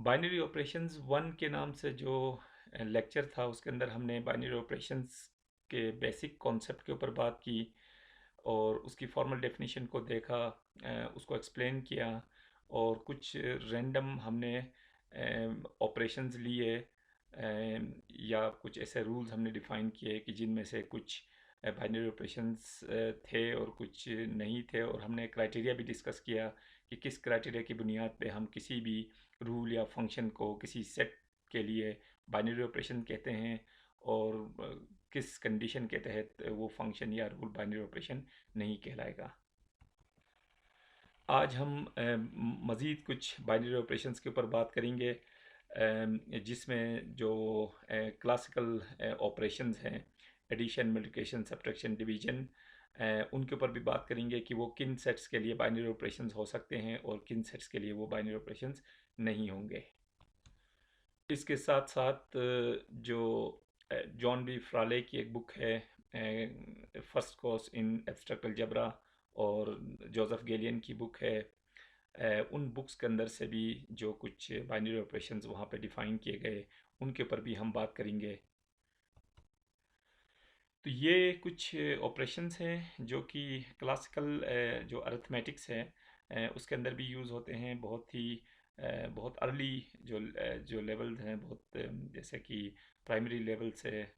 Binary operations one के नाम से जो लेक्चर था उसके अंदर हमने बाइनरी ऑपरेशंस के बेसिक कॉन्सेप्ट के ऊपर बात की और उसकी फॉर्मल डेफिनेशन को देखा, उसको एक्सप्लेन किया और कुछ रैंडम हमने ऑपरेशंस लिए, या कुछ ऐसे रूल्स हमने डिफ़ाइन किए कि जिनमें से कुछ बाइनरी ऑपरेशंस थे और कुछ नहीं थे, और हमने क्राइटेरिया भी डिस्कस किया कि किस क्राइटेरिया की बुनियाद पे हम किसी भी रूल या फंक्शन को किसी सेट के लिए बाइनरी ऑपरेशन कहते हैं, और किस कंडीशन के तहत वो फंक्शन या रूल बाइनरी ऑपरेशन नहीं कहलाएगा। आज हम मज़ीद कुछ बाइनरी ऑपरेशंस के ऊपर बात करेंगे, जिसमें जो क्लासिकल ऑपरेशंस हैं, एडिशन, मल्टीप्लिकेशन, सब्ट्रैक्शन, डिवीजन, उनके ऊपर भी बात करेंगे कि वो किन सेट्स के लिए बाइनरी ऑपरेशंस हो सकते हैं और किन सेट्स के लिए वो बाइनरी ऑपरेशंस नहीं होंगे। इसके साथ साथ जो जॉन बी फ्राले की एक बुक है, first course in abstract algebra, और जोसेफ गेलियन की बुक है, उन बुक्स के अंदर से भी जो कुछ बाइनरी ऑपरेशंस वहाँ पे डिफ़ाइन किए गए उनके ऊपर भी हम बात करेंगे। तो ये कुछ ऑपरेशंस हैं जो कि क्लासिकल जो अरिथमेटिक्स है उसके अंदर भी यूज़ होते हैं। बहुत अर्ली जो लेवल्स हैं, बहुत जैसे कि प्राइमरी लेवल से,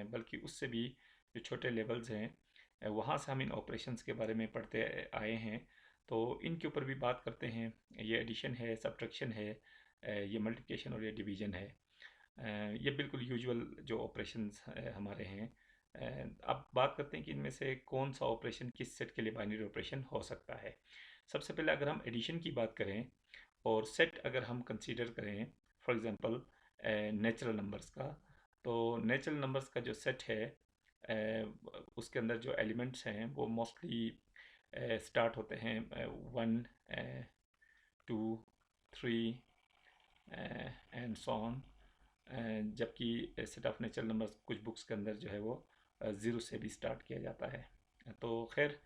बल्कि उससे भी जो छोटे लेवल्स हैं, वहाँ से हम इन ऑपरेशंस के बारे में पढ़ते आए हैं। तो इनके ऊपर भी बात करते हैं। ये एडिशन है, सब्ट्रैक्शन है, ये मल्टीप्लिकेशन और ये डिवीजन है। ये बिल्कुल यूजुअल जो ऑपरेशंस हमारे हैं। अब बात करते हैं कि इनमें से कौन सा ऑपरेशन किस सेट के लिए बाइनरी ऑपरेशन हो सकता है। सबसे पहले अगर हम एडिशन की बात करें और सेट अगर हम कंसीडर करें, फॉर एग्जांपल नेचुरल नंबर्स का, तो नेचुरल नंबर्स का जो सेट है, उसके अंदर जो एलिमेंट्स हैं वो मोस्टली स्टार्ट होते हैं 1, 2, 3 एंड सो ऑन। जबकि सेट ऑफ नेचुरल नंबर्स कुछ बुक्स के अंदर जो है वो ज़ीरो से भी स्टार्ट किया जाता है। तो खैर,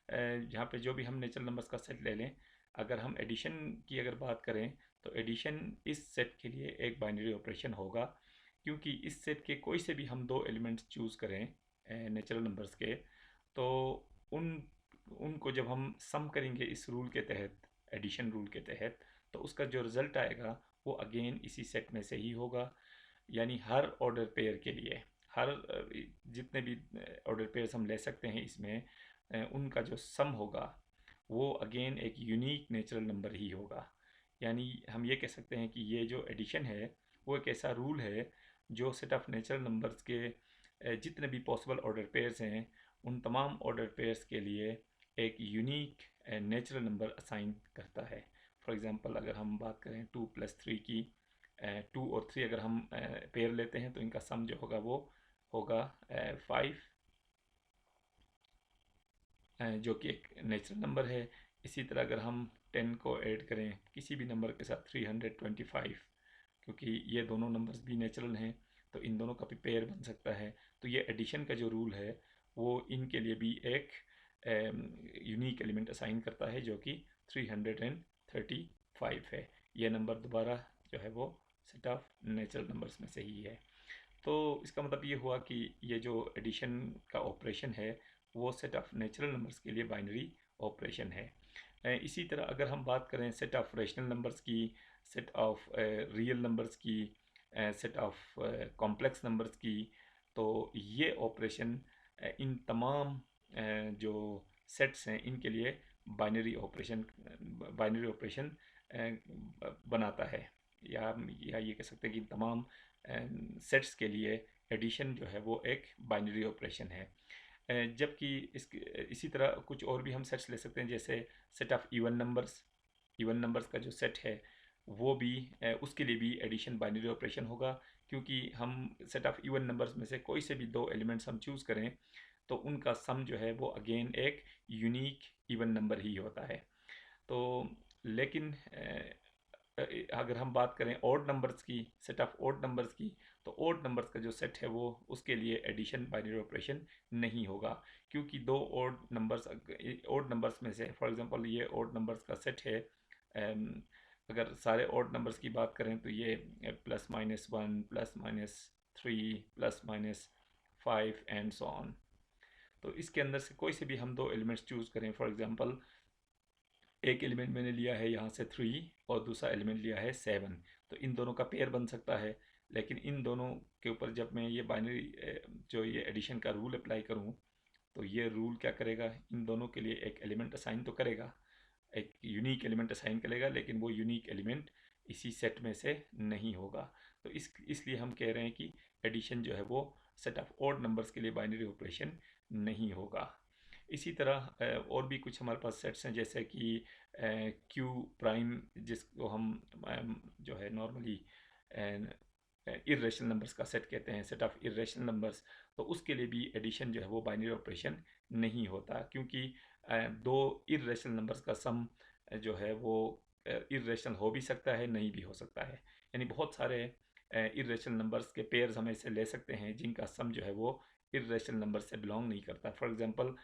यहाँ पे जो भी हम नेचुरल नंबर्स का सेट ले लें, अगर हम एडिशन की अगर बात करें तो एडिशन इस सेट के लिए एक बाइनरी ऑपरेशन होगा, क्योंकि इस सेट के कोई से भी हम दो एलिमेंट्स चूज़ करें नेचुरल नंबर्स के, तो उन उनको जब हम सम करेंगे इस रूल के तहत, एडिशन रूल के तहत, तो उसका जो रिज़ल्ट आएगा वो अगेन इसी सेट में से ही होगा। यानी हर ऑर्डर पेयर के लिए, हर जितने भी ऑर्डर पेयर्स हम ले सकते हैं इसमें, उनका जो सम होगा वो अगेन एक यूनिक नेचुरल नंबर ही होगा। यानी हम ये कह सकते हैं कि ये जो एडिशन है वो एक ऐसा रूल है जो सेट ऑफ नेचुरल नंबर्स के जितने भी पॉसिबल ऑर्डर पेयर्स हैं उन तमाम ऑर्डर पेयर्स के लिए एक यूनिक नेचुरल नंबर असाइन करता है। फॉर एग्ज़ाम्पल अगर हम बात करें 2+3 की, 2 और 3 अगर हम पेयर लेते हैं तो इनका सम जो होगा वो होगा 5, जो कि एक नेचुरल नंबर है। इसी तरह अगर हम 10 को ऐड करें किसी भी नंबर के साथ, 325, क्योंकि ये दोनों नंबर्स भी नेचुरल हैं तो इन दोनों का भी पेयर बन सकता है। तो ये एडिशन का जो रूल है वो इनके लिए भी एक यूनिक एलिमेंट असाइन करता है जो कि 335 है। ये नंबर दोबारा जो है वो सेट ऑफ नेचुरल नंबर्स में से ही है। तो इसका मतलब ये हुआ कि ये जो एडिशन का ऑपरेशन है वो सेट ऑफ नेचुरल नंबर्स के लिए बाइनरी ऑपरेशन है। इसी तरह अगर हम बात करें सेट ऑफ रेशनल नंबर्स की, सेट ऑफ रियल नंबर्स की, सेट ऑफ कॉम्प्लेक्स नंबर्स की, तो ये ऑपरेशन इन तमाम जो सेट्स हैं इनके लिए बाइनरी ऑपरेशन बनाता है। या ये कह सकते हैं कि तमाम सेट्स के लिए एडिशन जो है वो एक बाइनरी ऑपरेशन है। जबकि इसी तरह कुछ और भी हम सेट्स ले सकते हैं, जैसे सेट ऑफ इवन नंबर्स का जो सेट है वो भी, उसके लिए भी एडिशन बाइनरी ऑपरेशन होगा, क्योंकि हम सेट ऑफ इवन नंबर्स में से कोई से भी दो एलिमेंट्स हम चूज़ करें तो उनका सम जो है वो अगेन एक यूनिक इवन नंबर ही होता है। तो लेकिन अगर हम बात करें ऑड नंबर्स की, सेट ऑफ ऑड नंबर्स की, तो ऑड नंबर्स का जो सेट है वो उसके लिए एडिशन बाइनरी ऑपरेशन नहीं होगा, क्योंकि दो ऑड नंबर्स में से, फॉर एग्जांपल ये ऑड नंबर्स का सेट है, अगर सारे ऑड नंबर्स की बात करें तो ये +-1 +-3 +-5 एंड सो ऑन। तो इसके अंदर से कोई से भी हम दो एलिमेंट्स चूज़ करें, फॉर एग्जांपल एक एलिमेंट मैंने लिया है यहाँ से 3 और दूसरा एलिमेंट लिया है 7, तो इन दोनों का पेयर बन सकता है। लेकिन इन दोनों के ऊपर जब मैं ये बाइनरी जो ये एडिशन का रूल अप्लाई करूँ, तो ये रूल क्या करेगा, इन दोनों के लिए एक एलिमेंट असाइन तो करेगा, एक यूनिक एलिमेंट असाइन करेगा, लेकिन वो यूनिक एलिमेंट इसी सेट में से नहीं होगा। तो इसलिए हम कह रहे हैं कि एडिशन जो है वो सेट ऑफ ऑड नंबर्स के लिए बाइनरी ऑपरेशन नहीं होगा। इसी तरह और भी कुछ हमारे पास सेट्स हैं, जैसे कि क्यू प्राइम, जिसको हम जो है नॉर्मली इर्रेशनल नंबर्स का सेट कहते हैं, सेट ऑफ इर्रेशनल नंबर्स। तो उसके लिए भी एडिशन जो है वो बाइनरी ऑपरेशन नहीं होता, क्योंकि दो इर्रेशनल नंबर्स का सम जो है वो इर्रेशनल हो भी सकता है, नहीं भी हो सकता है। यानी बहुत सारे इर्रेशनल नंबर्स के पेयर्स हम ऐसे ले सकते हैं जिनका सम जो है वो इर्रेशनल नंबर से बिलोंग नहीं करता। फॉर एग्जांपल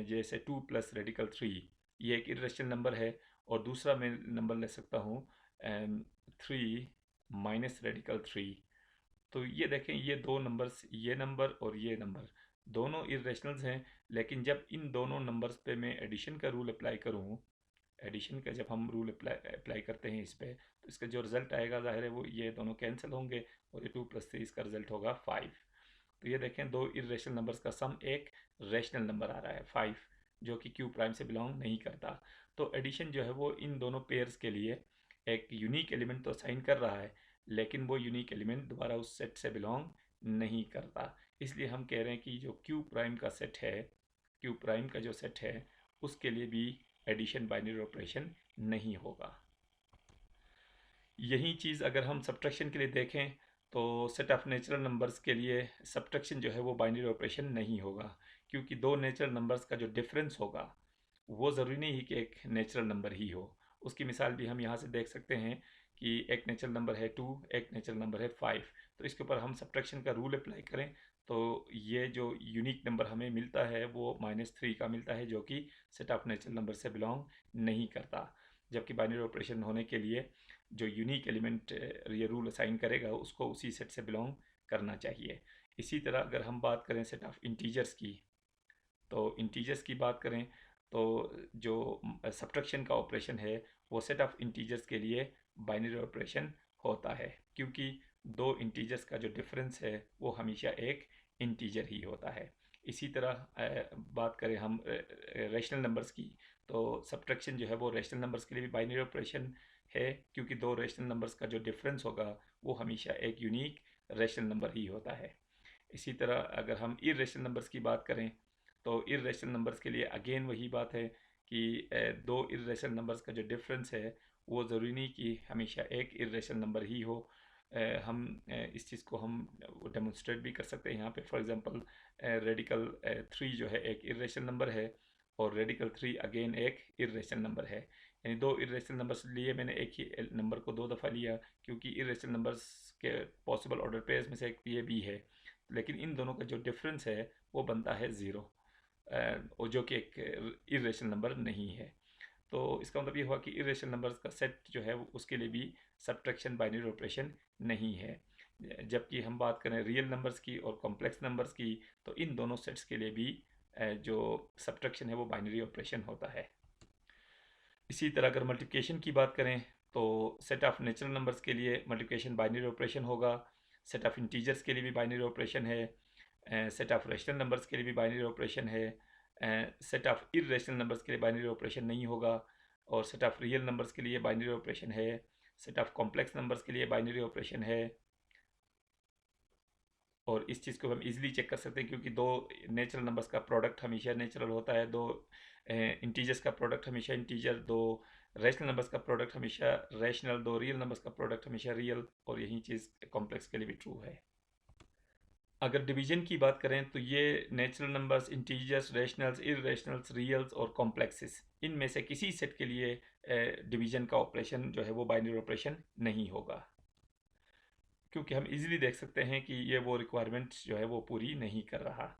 जैसे 2 + रेडिकल 3, ये एक इर्रेशनल नंबर है, और दूसरा मैं नंबर ले सकता हूँ 3 - रेडिकल 3। तो ये देखें, ये दो नंबर्स, ये नंबर और ये नंबर दोनों इरेशनल्स हैं। लेकिन जब इन दोनों नंबर्स पे मैं एडिशन का रूल अप्लाई करूँ, एडिशन का जब हम रूल अप्लाई करते हैं इस पे, तो इसका जो रिज़ल्ट आएगा ज़ाहिर है वो ये दोनों कैंसिल होंगे, और ये 2 + 3 इसका रिज़ल्ट होगा 5। तो ये देखें, दो इरेशनल नंबर्स का सम एक रेशनल नंबर आ रहा है 5, जो कि क्यू प्राइम से बिलोंग नहीं करता। तो एडिशन जो है वो इन दोनों पेयर्स के लिए एक यूनिक एलिमेंट तो साइन कर रहा है, लेकिन वो यूनिक एलिमेंट दोबारा उस सेट से बिलोंग नहीं करता। इसलिए हम कह रहे हैं कि जो क्यू प्राइम का सेट है, क्यू प्राइम का जो सेट है, उसके लिए भी एडिशन बाइनरी ऑपरेशन नहीं होगा। यही चीज़ अगर हम सब्ट्रैक्शन के लिए देखें, तो सेट ऑफ नेचुरल नंबर्स के लिए सब्ट्रैक्शन जो है वो बाइनरी ऑपरेशन नहीं होगा, क्योंकि दो नेचुरल नंबर्स का जो डिफरेंस होगा वो ज़रूरी नहीं कि एक नेचुरल नंबर ही हो। उसकी मिसाल भी हम यहाँ से देख सकते हैं कि एक नेचुरल नंबर है 2, एक नेचुरल नंबर है 5। तो इसके ऊपर हम सब्ट्रैक्शन का रूल अप्लाई करें, तो ये जो यूनिक नंबर हमें मिलता है वो -3 का मिलता है, जो कि सेट ऑफ नेचुरल नंबर से बिलोंग नहीं करता। जबकि बाइनरी ऑपरेशन होने के लिए जो यूनिक एलिमेंट ये रूल असाइन करेगा उसको उसी सेट से बिलोंग करना चाहिए। इसी तरह अगर हम बात करें सेट ऑफ इंटीजर्स की, तो इंटीजर्स की बात करें तो जो सब्ट्रैक्शन का ऑपरेशन है वो सेट ऑफ इंटीजर्स के लिए बाइनरी ऑपरेशन होता है, क्योंकि दो इंटीजर्स का जो डिफरेंस है वो हमेशा एक इंटीजर ही होता है। इसी तरह बात करें हम रेशनल नंबर्स की, तो सब्ट्रैक्शन जो है वो रेशनल नंबर्स के लिए भी बाइनरी ऑपरेशन है, क्योंकि दो रेशनल नंबर्स का जो डिफरेंस होगा वो हमेशा एक यूनिक रेशनल नंबर ही होता है। इसी तरह अगर हम इरेशनल नंबर्स की बात करें, तो इरेशनल नंबर्स के लिए अगेन वही बात है कि दो इरेशनल नंबर्स का जो डिफरेंस है वो ज़रूरी नहीं कि हमेशा एक इरेशनल नंबर ही हो। हम इस चीज़ को हम डेमोन्स्ट्रेट भी कर सकते हैं यहाँ पे। फॉर एग्जांपल रेडिकल 3 जो है एक इरेशनल नंबर है, और रेडिकल 3 अगेन एक इरेशनल नंबर है। यानी दो इरेशनल नंबर्स लिए, मैंने एक ही नंबर को दो दफ़ा लिया, क्योंकि इरेशनल नंबर्स के पॉसिबल ऑर्डर पेयर्स में से एक ये भी है। लेकिन इन दोनों का जो डिफरेंस है वो बनता है 0, और जो कि एक इरेशनल नंबर नहीं है। तो इसका मतलब ये हुआ कि इरेशनल नंबर्स का सेट जो है उसके लिए भी सब्ट्रैक्शन बाइनरी ऑपरेशन नहीं है। जबकि हम बात करें रियल नंबर्स की और कॉम्प्लेक्स नंबर्स की, तो इन दोनों सेट्स के लिए भी जो सब्ट्रैक्शन है वो बाइनरी ऑपरेशन होता है। इसी तरह अगर मल्टीप्लिकेशन की बात करें, तो सेट ऑफ नेचुरल नंबर्स के लिए मल्टीप्लिकेशन बाइनरी ऑपरेशन होगा, सेट ऑफ इंटीजर्स के लिए भी बाइनरी ऑपरेशन है, सेट ऑफ रेशनल नंबर्स के लिए भी बाइनरी ऑपरेशन है, सेट ऑफ इरेशनल नंबर्स के लिए बाइनरी ऑपरेशन नहीं होगा, और सेट ऑफ रियल नंबर्स के लिए बाइनरी ऑपरेशन है, सेट ऑफ कॉम्प्लेक्स नंबर्स के लिए बाइनरी ऑपरेशन है। और इस चीज़ को हम इजीली चेक कर सकते हैं, क्योंकि दो नेचुरल नंबर्स का प्रोडक्ट हमेशा नेचुरल होता है, दो इंटीजर्स का प्रोडक्ट हमेशा इंटीजर, दो रेशनल नंबर्स का प्रोडक्ट हमेशा रेशनल, दो रियल नंबर्स का प्रोडक्ट हमेशा रियल, और यही चीज़ कॉम्प्लेक्स के लिए भी ट्रू है। अगर डिवीजन की बात करें, तो ये natural numbers, integers, rationals, irrationals, रियल्स और कॉम्प्लेक्सेस, इनमें से किसी सेट के लिए डिवीजन का ऑपरेशन जो है वो बाइनरी ऑपरेशन नहीं होगा, क्योंकि हम इजीली देख सकते हैं कि ये वो रिक्वायरमेंट्स जो है वो पूरी नहीं कर रहा।